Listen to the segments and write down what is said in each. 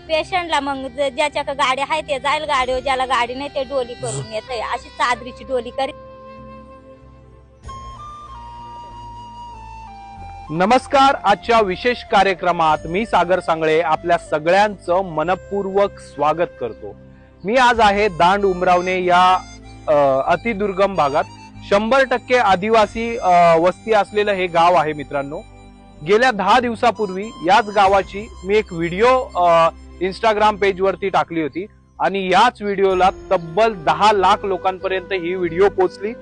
पेशंटला मग ज्याच्या गाड्या आहेत ते जाईल गाडीवर, ज्याला गाडी नाही ते डोली करून येते, अशी चादरीची डोली करी. नमस्कार. आजच्या विशेष कार्यक्रमात मी सागर सांगळे आपल्या सगळ्यांचं मनपूर्वक स्वागत करतो. मी आज आहे दांड उमरावणे या अतिदुर्गम भागात 100% आदिवासी वस्ती असलेलं हे गाव आहे. मित्रांनो, गेल्या 10 दिवसापूर्वी याच गावाची मी एक व्हिडिओ इंस्टाग्राम पेज वरती टाकली होती आणि याच व्हिडिओला तब्बल 10 लाख लोकांपर्यंत ही व्हिडिओ पोहोचली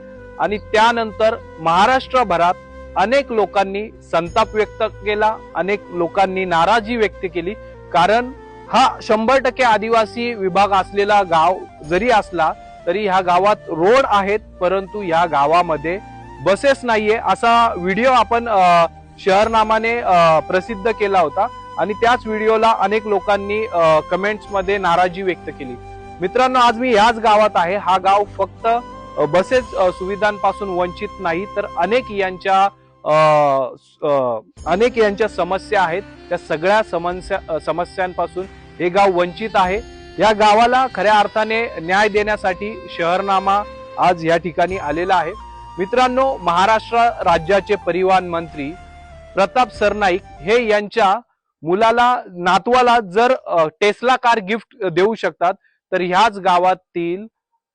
आणि त्यानंतर महाराष्ट्रभरात अनेक लोकांनी संताप व्यक्त केला, अनेक लोकांनी नाराजी व्यक्त केली. कारण हा 100% आदिवासी विभाग असलेला गाव जरी असला तरी ह्या गावात रोड आहेत, परंतु ह्या गावामध्ये बसेस नाहीये असा व्हिडिओ आपण शहरनामाने प्रसिद्ध केला होता आणि त्याच व्हिडिओला अनेक लोकांनी कमेंट्स मध्ये नाराजी व्यक्त केली. मित्रांनो, आज मी याच गावात आहे. हा गाव फक्त बसेस सुविधांपासून वंचित नाही तर अनेक यांच्या समस्या आहेत. त्या सगळ्या समस्यांपासून हे गाव वंचित आहे. या गावाला खऱ्या अर्थाने न्याय देण्यासाठी शहरनामा आज या ठिकाणी आलेला आहे. मित्रांनो, महाराष्ट्र राज्याचे परिवहन मंत्री प्रताप सरनाईक हे यांच्या नातवाला जर टेस्ला कार गिफ्ट देऊ शकतात तर ह्याच गावातील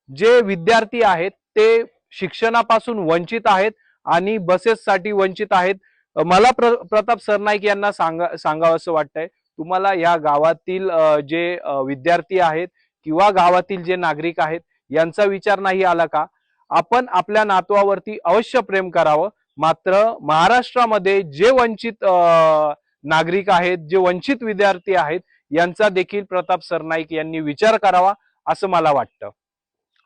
जे विद्यार्थी आहेत ते शिक्षणापासून वंचित आहेत आणि बसेससाठी वंचित आहेत. मला प्रताप सरनाईक यांना सांगावं असं वाटतंय, तुम्हाला या गावातील जे विद्यार्थी आहेत किंवा गावातील जे नागरिक आहेत यांचा विचार नाही आला का? आपण आपल्या नातवावरती अवश्य प्रेम करावं. मात्र महाराष्ट्रामध्ये जे वंचित नागरिक आहेत, जे वंचित विद्यार्थी आहेत यांचा देखील प्रताप सरनाईक यांनी विचार करावा असं मला वाटतं.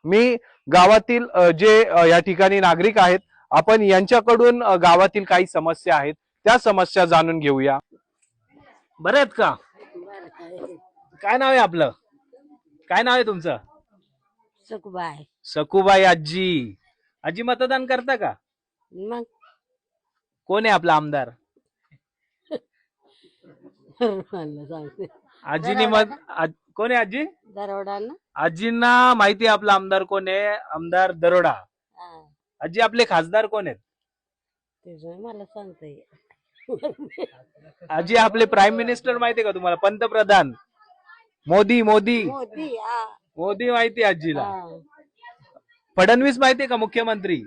मी गावातील जे या ठिकाणी नागरिक आहेत आपण यांच्याकडून गावातील काही समस्या आहेत त्या समस्या जाणून घेऊया. बरं आहेत का? काय नाव आहे आपलं? काय नाव आहे तुमचं? सकुबाई. सकुबाई आजी. आजी मतदान करता का? मग कोण आहे आपला आमदार? आजीनी कोण आहे आजी? दरोडा ना. आजींना माहिती आहे आपला आमदार कोण आहे? आमदार दरोडा. आजी, आपले खासदार कोण आहेत? मला सांगते. आजी, आपले प्राईम मिनिस्टर माहिती आहे का तुम्हाला? पंतप्रधान मोदी. मोदी माहिती आहे आजीला. फडणवीस माहिती आहे का? मुख्यमंत्री